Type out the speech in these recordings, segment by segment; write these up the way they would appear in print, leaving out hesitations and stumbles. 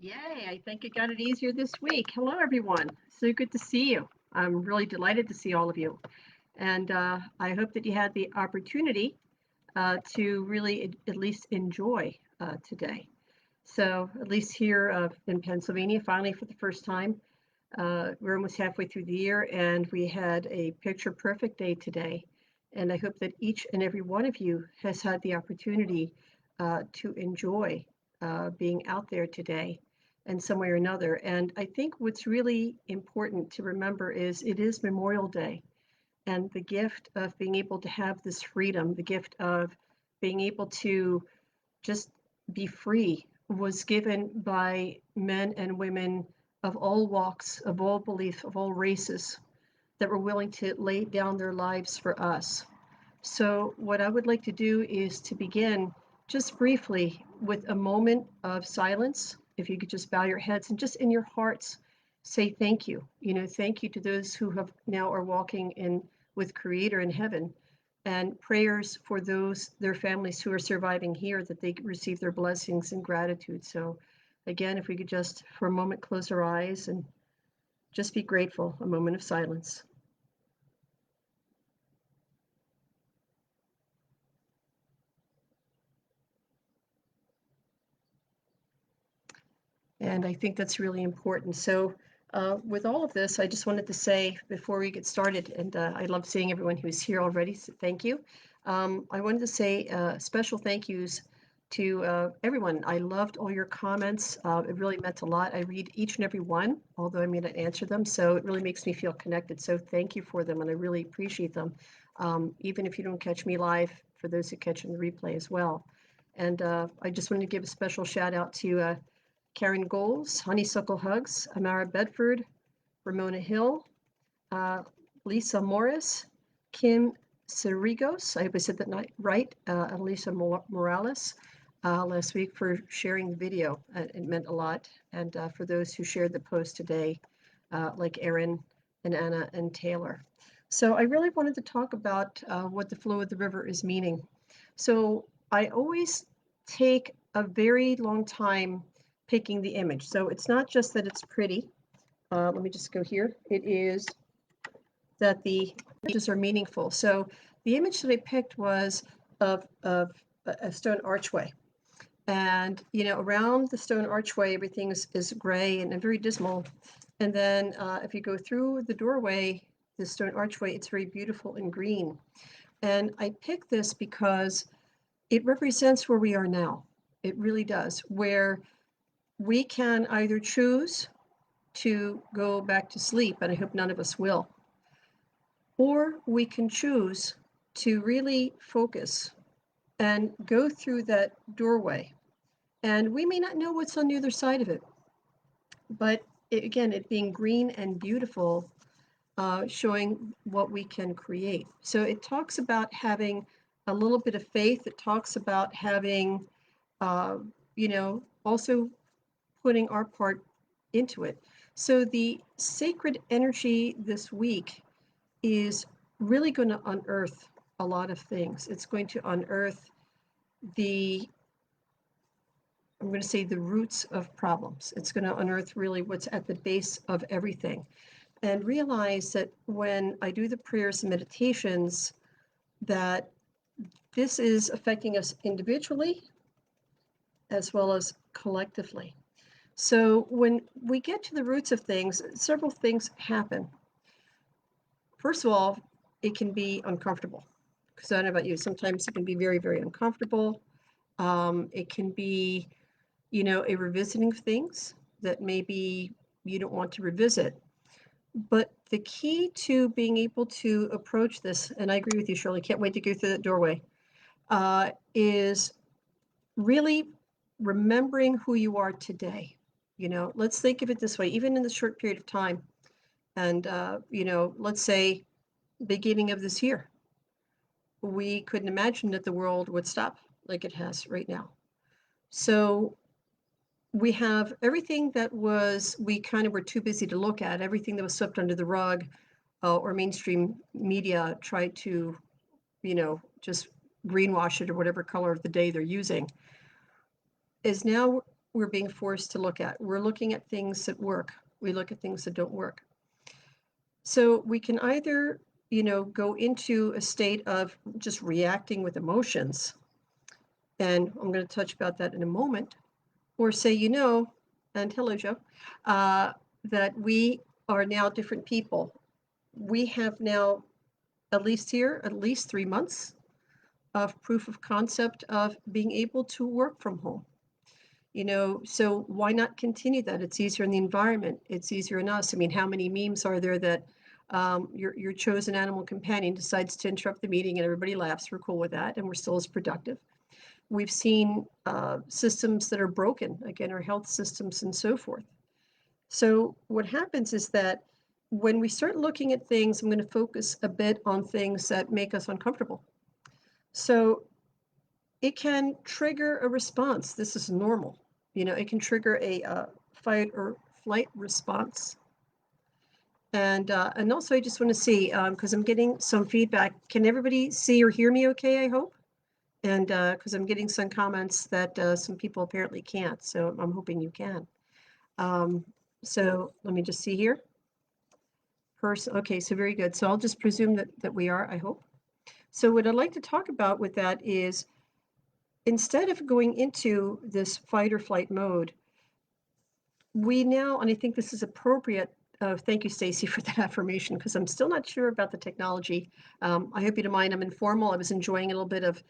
Yay, I think it got it easier this week. Hello, everyone. So good to see you. I'm really delighted to see all of you. And I hope that you had the opportunity to really at least enjoy today. So, at least here in Pennsylvania, finally for the first time, we're almost halfway through the year and we had a picture perfect day today. And I hope that each and every one of you has had the opportunity to enjoy being out there today in some way or another. And I think what's really important to remember is it is Memorial Day, and the gift of being able to have this freedom, the gift of being able to just be free was given by men and women of all walks, of all beliefs, of all races that were willing to lay down their lives for us. So, what I would like to do is to begin just briefly with a moment of silence. If you could just bow your heads and just in your hearts say thank you. Thank you to those who have now are walking in with Creator in heaven, and prayers for those their families who are surviving here that they receive their blessings and gratitude. So, again, if we could just for a moment close our eyes and just be grateful, a moment of silence. And I think that's really important. So, with all of this, I just wanted to say before we get started, and I love seeing everyone who's here already, so thank you. I wanted to say special thank yous to everyone. I loved all your comments. It really meant a lot. I read each and every one, although I may not answer them, so it really makes me feel connected. So, thank you for them, and I really appreciate them, even if you don't catch me live, for those who catch in the replay as well. And I just wanted to give a special shout out to Karen Goals, Honeysuckle Hugs, Amara Bedford, Ramona Hill, uh, Lisa Morris, Kim Cerrigos, I hope I said that right, Elisa Morales, last week for sharing the video. It meant a lot. And for those who shared the post today, like Erin and Anna and Taylor. So I really wanted to talk about what the flow of the river is meaning. So I always take a very long time picking the image. So it's not just that it's pretty. Let me just go here. It is that the images are meaningful. So the image that I picked was of a stone archway. And, around the stone archway, everything is gray and very dismal. And then if you go through the doorway, the stone archway, it's very beautiful and green. And I picked this because it represents where we are now. It really does, where we can either choose to go back to sleep, and I hope none of us will, or we can choose to really focus and go through that doorway. And we may not know what's on the other side of it, but again, it being green and beautiful, showing what we can create. So it talks about having a little bit of faith. It talks about having, also putting our part into it. So the sacred energy this week is really going to unearth a lot of things. It's going to unearth the, I'm going to say, the roots of problems. It's going to unearth really what's at the base of everything. And realize that when I do the prayers and meditations, that this is affecting us individually as well as collectively. So when we get to the roots of things, several things happen. First of all, it can be uncomfortable. Because I don't know about you, sometimes it can be very, very uncomfortable. It can be, a revisiting of things that maybe you don't want to revisit. But the key to being able to approach this, and I agree with you, Shirley, can't wait to go through that doorway, is really remembering who you are today. Let's think of it this way, even in the short period of time. And, let's say beginning of this year, we couldn't imagine that the world would stop like it has right now. So we have everything that we kind of were too busy to look at, everything that was swept under the rug, or mainstream media tried to, just greenwash it or whatever color of the day they're using, is now we're being forced to look at. We're looking at things that work. We look at things that don't work. So we can either, go into a state of just reacting with emotions, and I'm going to touch about that in a moment, or say, and hello, Joe, that we are now different people. We have now, at least 3 months of proof of concept of being able to work from home. So why not continue that? It's easier in the environment. It's easier in us. I mean, how many memes are there that your chosen animal companion decides to interrupt the meeting and everybody laughs? We're cool with that, and we're still as productive. We've seen systems that are broken, again, our health systems and so forth. So what happens is that when we start looking at things, I'm going to focus a bit on things that make us uncomfortable. So it can trigger a response. This is normal. It can trigger a fight or flight response. And also, I just want to see, because I'm getting some feedback. Can everybody see or hear me okay, I hope? And because I'm getting some comments that some people apparently can't. So I'm hoping you can. So let me just see here. Okay, so very good. So I'll just presume that we are, I hope. So what I'd like to talk about with that is, instead of going into this fight or flight mode, we now, and I think this is appropriate, thank you, Stacy, for that affirmation, because I'm still not sure about the technology. I hope you don't mind, I'm informal. I was enjoying a little bit of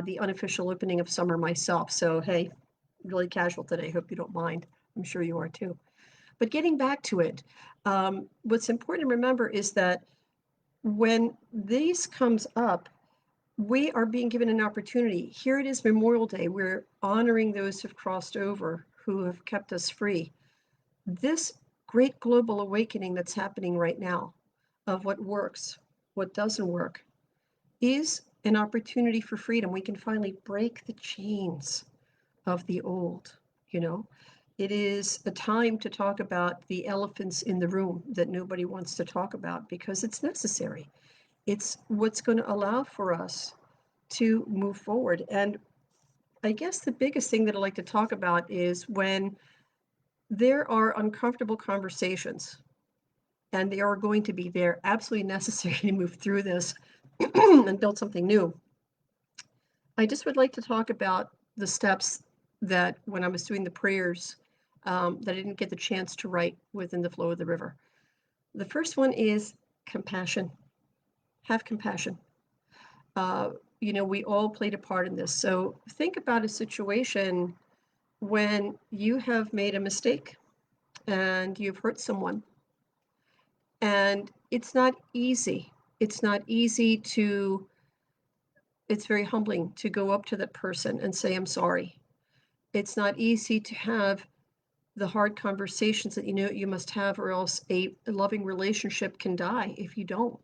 the unofficial opening of summer myself. So, hey, really casual today. Hope you don't mind. I'm sure you are too. But getting back to it, what's important to remember is that when this comes up, we are being given an opportunity. Here it is, Memorial Day. We're honoring those who've crossed over, who have kept us free. This great global awakening that's happening right now of what works, what doesn't work, is an opportunity for freedom. We can finally break the chains of the old, It is a time to talk about the elephants in the room that nobody wants to talk about, because it's necessary. It's what's going to allow for us to move forward. And I guess the biggest thing that I'd like to talk about is when there are uncomfortable conversations, and they are going to be there, absolutely necessary to move through this and build something new. I just would like to talk about the steps that, when I was doing the prayers, that I didn't get the chance to write within the flow of the river. The first one is compassion. Have compassion. We all played a part in this. So think about a situation when you have made a mistake and you've hurt someone. And it's not easy. It's not easy to, it's very humbling to go up to that person and say, I'm sorry. It's not easy to have the hard conversations that you must have, or else a loving relationship can die if you don't.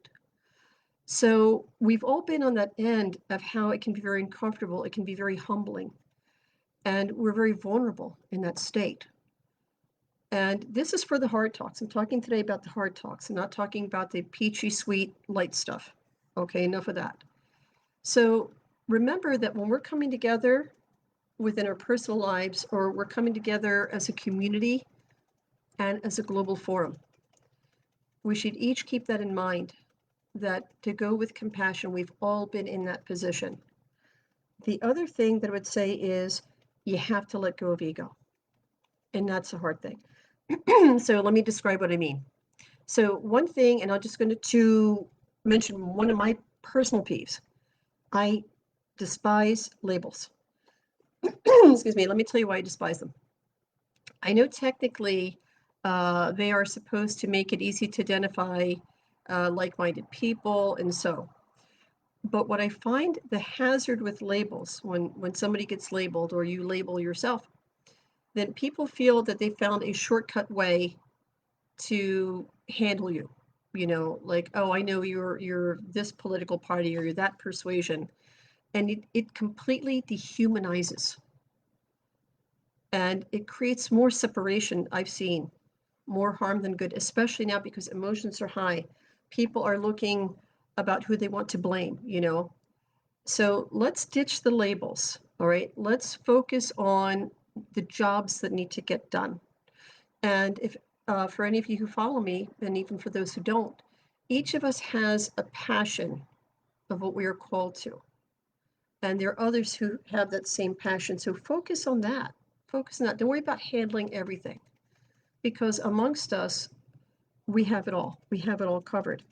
So we've all been on that end of how it can be very uncomfortable. It can be very humbling. And we're very vulnerable in that state. And this is for the hard talks. I'm talking today about the hard talks. I'm not talking about the peachy, sweet, light stuff. Okay, enough of that. So remember that when we're coming together within our personal lives, or we're coming together as a community and as a global forum, we should each keep that in mind, that to go with compassion, we've all been in that position. The other thing that I would say is you have to let go of ego. And that's a hard thing. So let me describe what I mean. So one thing, and I'm just going to mention one of my personal peeves. I despise labels. Excuse me, let me tell you why I despise them. I know technically they are supposed to make it easy to identify like-minded people and so. But what I find the hazard with labels, when somebody gets labeled or you label yourself, then people feel that they found a shortcut way to handle you. Like, oh, I know you're this political party or you're that persuasion. And it completely dehumanizes. And it creates more separation, I've seen, more harm than good, especially now because emotions are high. People are looking about who they want to blame, So let's ditch the labels, all right? Let's focus on the jobs that need to get done. And if for any of you who follow me, and even for those who don't, each of us has a passion of what we are called to. And there are others who have that same passion. So focus on that. Focus on that. Don't worry about handling everything, because amongst us, we have it all. We have it all covered.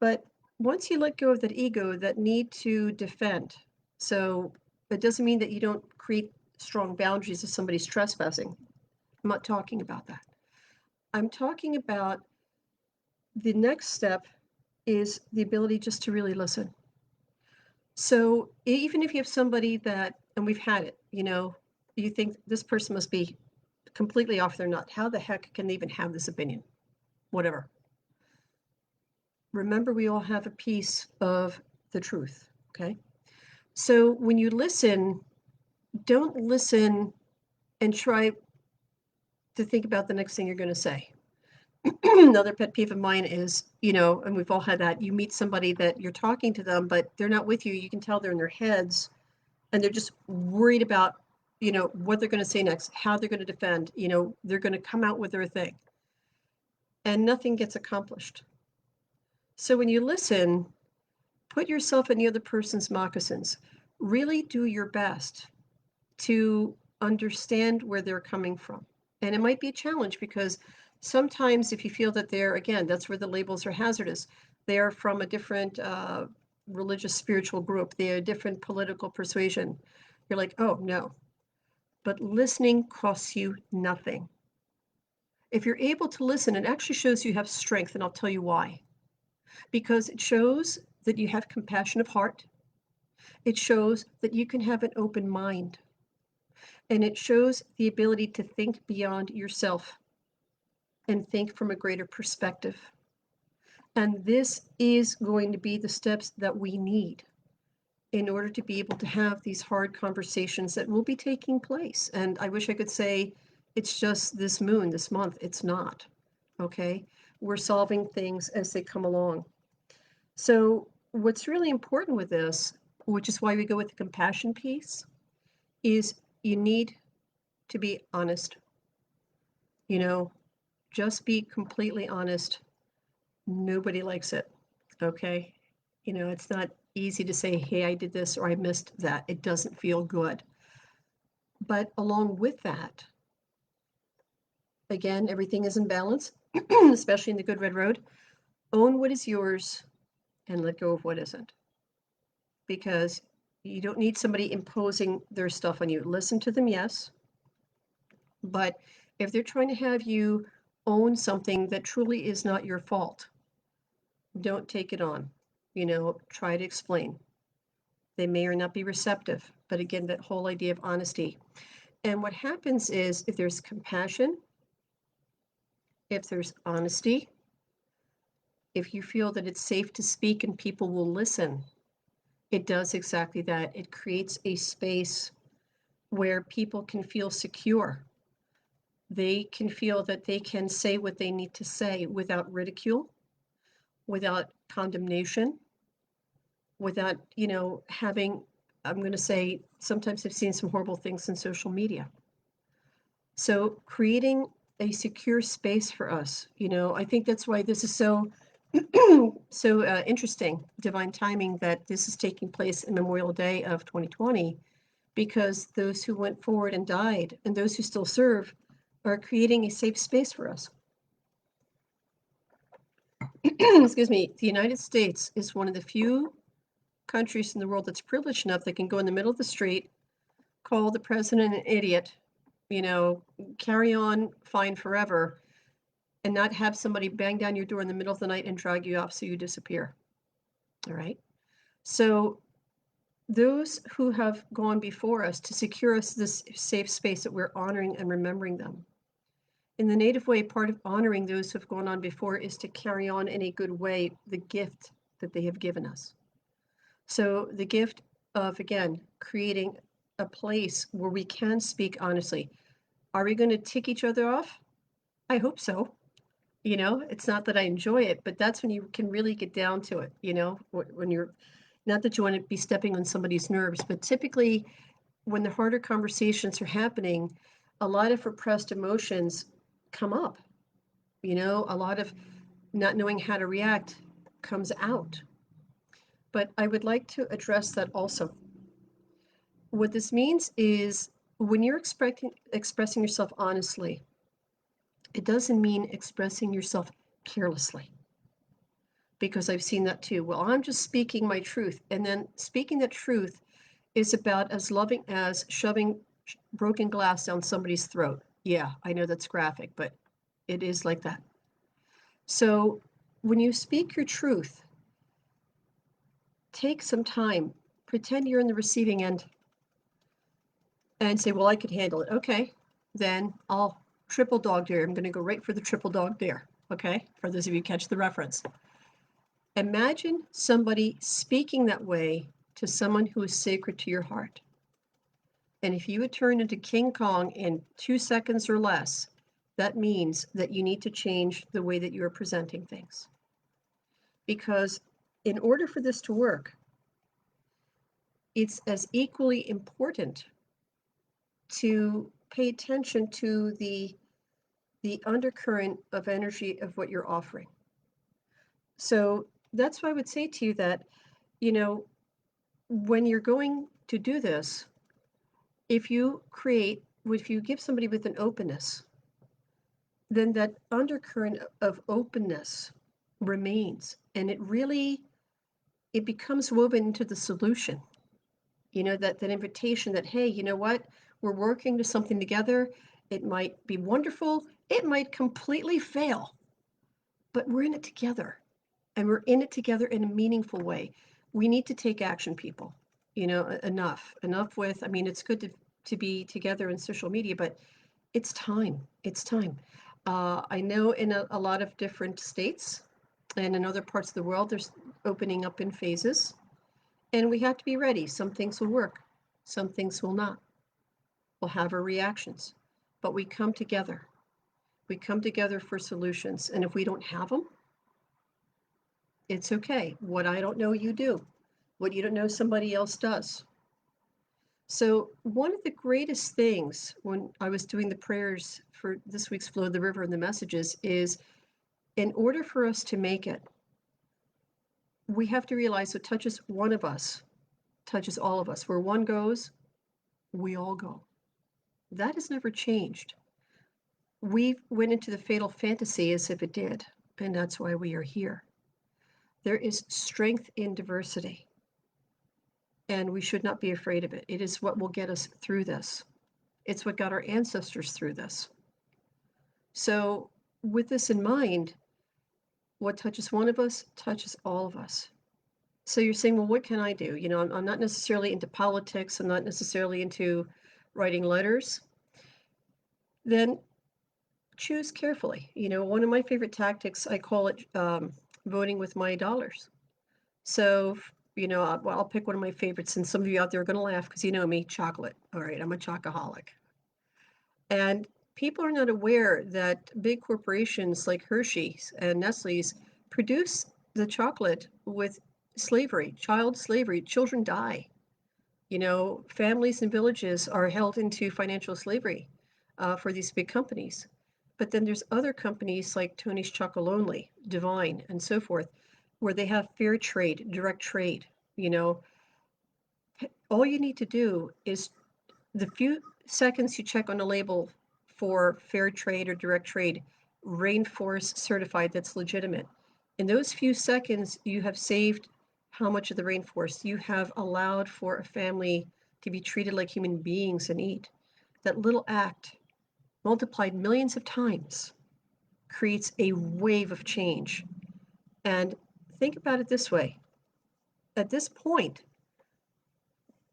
But once you let go of that ego, that need to defend, so it doesn't mean that you don't create strong boundaries if somebody's trespassing. I'm not talking about that. I'm talking about the next step is the ability just to really listen. So even if you have somebody that, and we've had it, you think this person must be completely off their nut. How the heck can they even have this opinion? Whatever. Remember, we all have a piece of the truth, okay? So when you listen, don't listen and try to think about the next thing you're going to say. Another pet peeve of mine is, and we've all had that, you meet somebody that you're talking to them, but they're not with you. You can tell they're in their heads and they're just worried about, what they're going to say next, how they're going to defend, they're going to come out with their thing. And nothing gets accomplished. So when you listen, put yourself in the other person's moccasins. Really do your best to understand where they're coming from. And it might be a challenge because sometimes if you feel that they're, again, that's where the labels are hazardous. They're from a different religious, spiritual group. They're a different political persuasion. You're like, oh, no. But listening costs you nothing. If you're able to listen, it actually shows you have strength, and I'll tell you why. Because it shows that you have compassion of heart. It shows that you can have an open mind. And it shows the ability to think beyond yourself and think from a greater perspective. And this is going to be the steps that we need in order to be able to have these hard conversations that will be taking place. And I wish I could say it's just this moon, this month. It's not, okay? We're solving things as they come along. So what's really important with this, which is why we go with the compassion piece, is you need to be honest. Just be completely honest. Nobody likes it, okay? It's not easy to say, hey, I did this or I missed that. It doesn't feel good. But along with that, again, everything is in balance, especially in the Good Red Road. Own what is yours and let go of what isn't. Because you don't need somebody imposing their stuff on you. Listen to them, yes. But if they're trying to have you own something that truly is not your fault, don't take it on. Try to explain. They may or not be receptive, but again, that whole idea of honesty. And what happens is if there's compassion, if there's honesty, if you feel that it's safe to speak and people will listen, it does exactly that. It creates a space where people can feel secure. They can feel that they can say what they need to say without ridicule, without condemnation, without, having, I'm going to say, sometimes I've seen some horrible things in social media. So creating a secure space for us, I think that's why this is so interesting, divine timing, that this is taking place in Memorial Day of 2020, because those who went forward and died and those who still serve are creating a safe space for us. Excuse me. The United States is one of the few countries in the world that's privileged enough that can go in the middle of the street, call the president an idiot, carry on fine forever, and not have somebody bang down your door in the middle of the night and drag you off so you disappear. All right. So those who have gone before us to secure us this safe space, that we're honoring and remembering them. In the Native way, part of honoring those who have gone on before is to carry on in a good way the gift that they have given us. So the gift of, again, creating a place where we can speak honestly. Are we going to tick each other off? I hope so. It's not that I enjoy it, but that's when you can really get down to it, when you're, not that you want to be stepping on somebody's nerves, but typically when the harder conversations are happening, a lot of repressed emotions come up. A lot of not knowing how to react comes out. But I would like to address that also. What this means is when you're expressing yourself honestly, it doesn't mean expressing yourself carelessly, because I've seen that too. Well, I'm just speaking my truth. And then speaking the truth is about as loving as shoving broken glass down somebody's throat. Yeah, I know that's graphic, but it is like that. So when you speak your truth, take some time, pretend you're in the receiving end, and say, well, I could handle it. Okay, then I'll triple dog dare. I'm going to go right for the triple dog dare. Okay, for those of you who catch the reference. Imagine somebody speaking that way to someone who is sacred to your heart. And if you would turn into King Kong in 2 seconds or less, that means that you need to change the way that you are presenting things. Because in order for this to work, it's as equally important to pay attention to the undercurrent of energy of what you're offering. So that's why I would say to you that, when you're going to do this, if you give somebody with an openness, then that undercurrent of openness remains, and it becomes woven into the solution. That invitation that, hey, you know what, we're working to something together. It might be wonderful, it might completely fail, but we're in it together, and we're in it together in a meaningful way. We need to take action, people. Enough with, it's good to be together in social media, but it's time. I know in a lot of different states and in other parts of the world, there's opening up in phases, and we have to be ready. Some things will work, some things will not. We'll have our reactions, but we come together. We come together for solutions, and if we don't have them, it's okay. What I don't know, you do. What you don't know, somebody else does. So one of the greatest things when I was doing the prayers for this week's Flow of the River and the messages is, in order for us to make it, we have to realize what touches one of us touches all of us. Where one goes, we all go. That has never changed. We went into the fatal fantasy as if it did, and that's why we are here. There is strength in diversity, and we should not be afraid of it. It is what will get us through this. It's what got our ancestors through this. So with this in mind, what touches one of us touches all of us. So you're saying, well, what can I do? I'm not necessarily into politics. I'm not necessarily into writing letters. Then choose carefully. One of my favorite tactics, I call it voting with my dollars. So, I'll pick one of my favorites, and some of you out there are going to laugh because you know me, chocolate. All right, I'm a chocoholic. And people are not aware that big corporations like Hershey's and Nestle's produce the chocolate with slavery, child slavery. Children die. Families and villages are held into financial slavery for these big companies. But then there's other companies like Tony's Chocolonely, Divine, and so forth, where they have fair trade, direct trade. All you need to do is the few seconds you check on a label for fair trade or direct trade, rainforest certified, that's legitimate. In those few seconds, you have saved how much of the rainforest? You have allowed for a family to be treated like human beings and eat. That little act, multiplied millions of times, creates a wave of change. And think about it this way. At this point,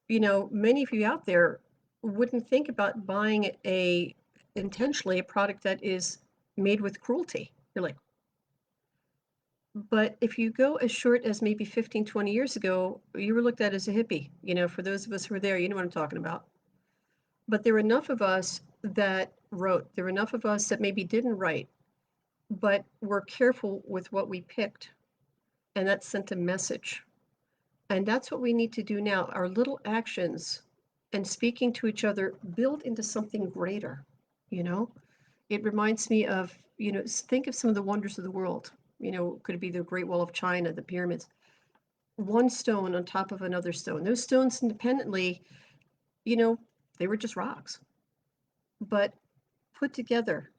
many of you out there wouldn't think about buying intentionally a product that is made with cruelty. You're like, but if you go as short as maybe 15, 20 years ago, you were looked at as a hippie. For those of us who were there, you know what I'm talking about. But there were enough of us that wrote. There were enough of us that maybe didn't write, but were careful with what we picked. And that sent a message. And that's what we need to do now. Our little actions and speaking to each other build into something greater, you know? It reminds me of, think of some of the wonders of the world. Could it be the Great Wall of China, the pyramids? One stone on top of another stone. Those stones independently, you know, they were just rocks. But put together,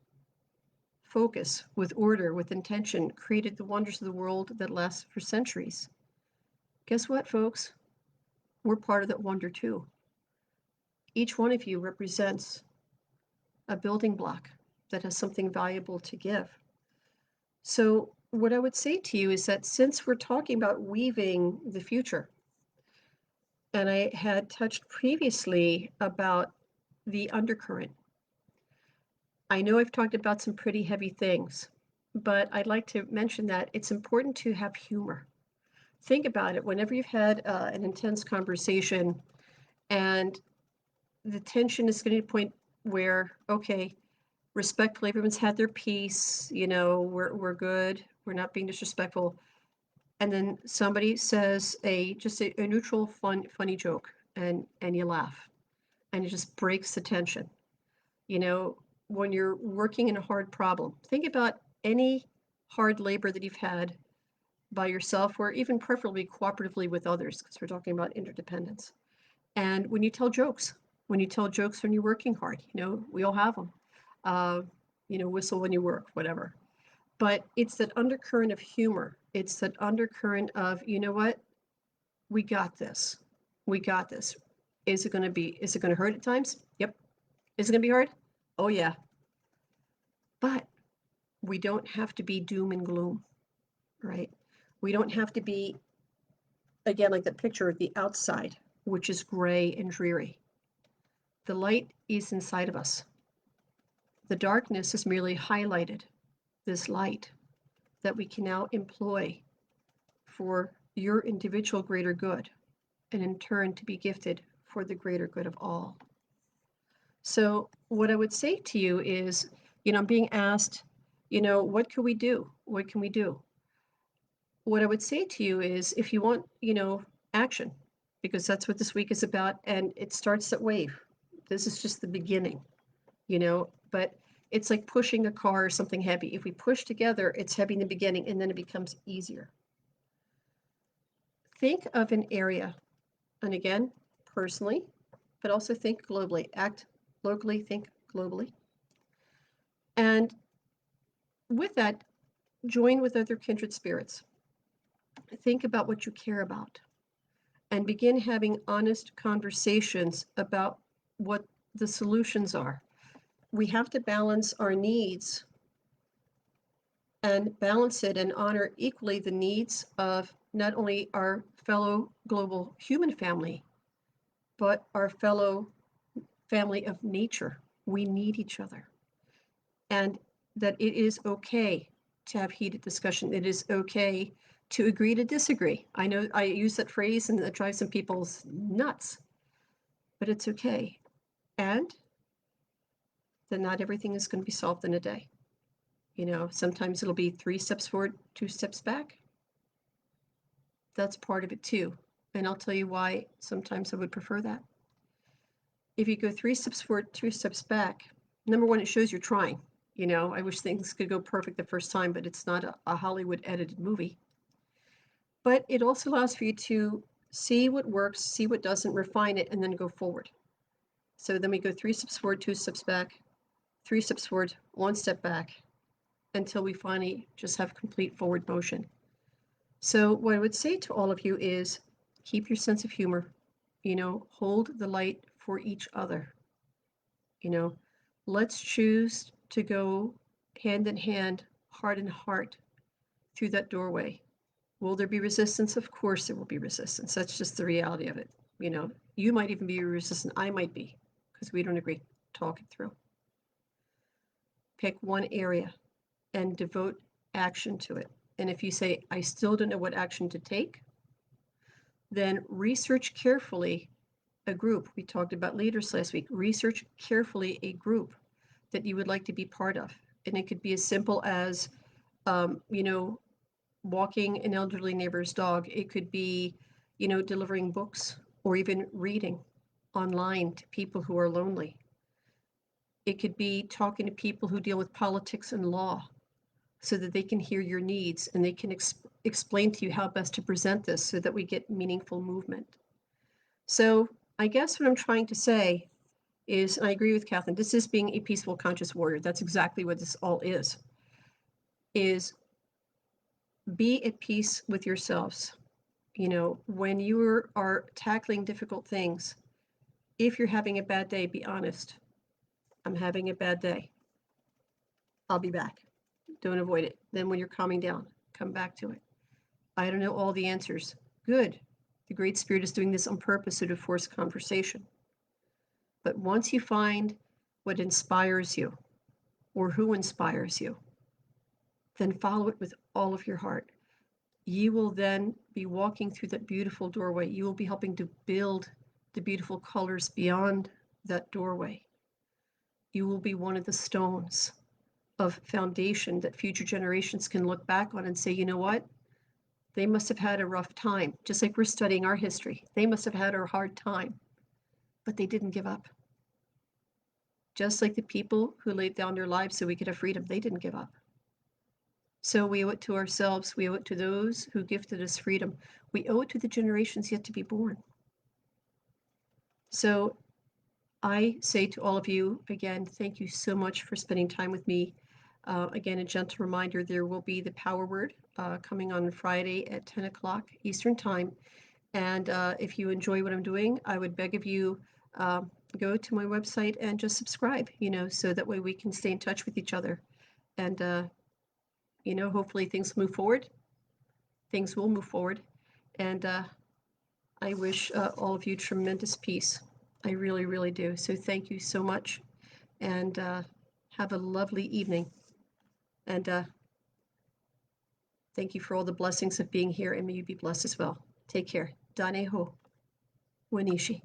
focus with order, with intention, created the wonders of the world that last for centuries. Guess what, folks? We're part of that wonder too. Each one of you represents a building block that has something valuable to give. So, what I would say to you is that since we're talking about weaving the future, and I had touched previously about the undercurrent, I know I've talked about some pretty heavy things, but I'd like to mention that it's important to have humor. Think about it whenever you've had an intense conversation and the tension is getting to a point where, okay, respectfully, everyone's had their piece, we're good, we're not being disrespectful. And then somebody says just a neutral, funny joke, and you laugh, and it just breaks the tension. You know, when you're working in a hard problem, think about any hard labor that you've had by yourself, or even preferably cooperatively with others, because we're talking about interdependence. And when you tell jokes when you're working hard, we all have them. Uh, whistle when you work, whatever. But it's that undercurrent of humor. It's that undercurrent of, you know what? We got this. We got this. Is it going to hurt at times? Yep. Is it going to be hard? Oh, yeah. But we don't have to be doom and gloom, right? We don't have to be, again, like that picture of the outside, which is gray and dreary. The light is inside of us. The darkness is merely highlighted, this light that we can now employ for your individual greater good, and in turn to be gifted for the greater good of all. So what I would say to you is, I'm being asked, what can we do? What can we do? What I would say to you is, if you want, action, because that's what this week is about, and it starts at wave. This is just the beginning, but it's like pushing a car or something heavy. If we push together, it's heavy in the beginning, and then it becomes easier. Think of an area, and again, personally, but also think globally. Act locally, think globally. And with that, join with other kindred spirits. Think about what you care about and begin having honest conversations about what the solutions are. We have to balance our needs and balance it and honor equally the needs of not only our fellow global human family, but our fellow family of nature. We need each other. And that it is okay to have heated discussion. It is okay to agree to disagree. I know I use that phrase and that drives some people's nuts, but it's okay. And then not everything is going to be solved in a day. Sometimes it'll be 3 steps forward, 2 steps back. That's part of it too. And I'll tell you why sometimes I would prefer that. If you go 3 steps forward, 2 steps back, number one, it shows you're trying. I wish things could go perfect the first time, but it's not a Hollywood edited movie. But it also allows for you to see what works, see what doesn't, refine it, and then go forward. So then we go 3 steps forward, 2 steps back, 3 steps forward, 1 step back, until we finally just have complete forward motion. So what I would say to all of you is keep your sense of humor, hold the light for each other. Let's choose to go hand in hand, heart in heart, through that doorway. Will there be resistance? Of course there will be resistance. That's just the reality of it. You might even be resistant. I might be, because we don't agree. Talk it through. Pick one area and devote action to it. And if you say, I still don't know what action to take, then research carefully a group. We talked about leaders last week. Research carefully a group that you would like to be part of. And it could be as simple as, walking an elderly neighbor's dog. It could be, delivering books or even reading online to people who are lonely. It could be talking to people who deal with politics and law so that they can hear your needs and they can explain to you how best to present this so that we get meaningful movement. So I guess what I'm trying to say is, and I agree with Kathleen, this is being a peaceful conscious warrior. That's exactly what this all is be at peace with yourselves. You know, when you are tackling difficult things, if you're having a bad day, be honest. I'm having a bad day. I'll be back. Don't avoid it. Then when you're calming down, come back to it. I don't know all the answers. Good. The Great Spirit is doing this on purpose so to force conversation. But once you find what inspires you or who inspires you, then follow it with all of your heart. You will then be walking through that beautiful doorway. You will be helping to build the beautiful colors beyond that doorway. You will be one of the stones of foundation that future generations can look back on and say, you know what? They must have had a rough time, just like we're studying our history. They must have had a hard time, but they didn't give up. Just like the people who laid down their lives so we could have freedom, they didn't give up. So we owe it to ourselves. We owe it to those who gifted us freedom. We owe it to the generations yet to be born. So I say to all of you, again, thank you so much for spending time with me. Again, a gentle reminder, there will be the Power Word coming on Friday at 10 o'clock Eastern Time. And if you enjoy what I'm doing, I would beg of you, go to my website and just subscribe, you know, so that way we can stay in touch with each other. And, you know, hopefully things move forward. Things will move forward. And I wish all of you tremendous peace. I really, really do. So thank you so much. And have a lovely evening. And thank you for all the blessings of being here. And may you be blessed as well. Take care. Dane ho. Wanishi.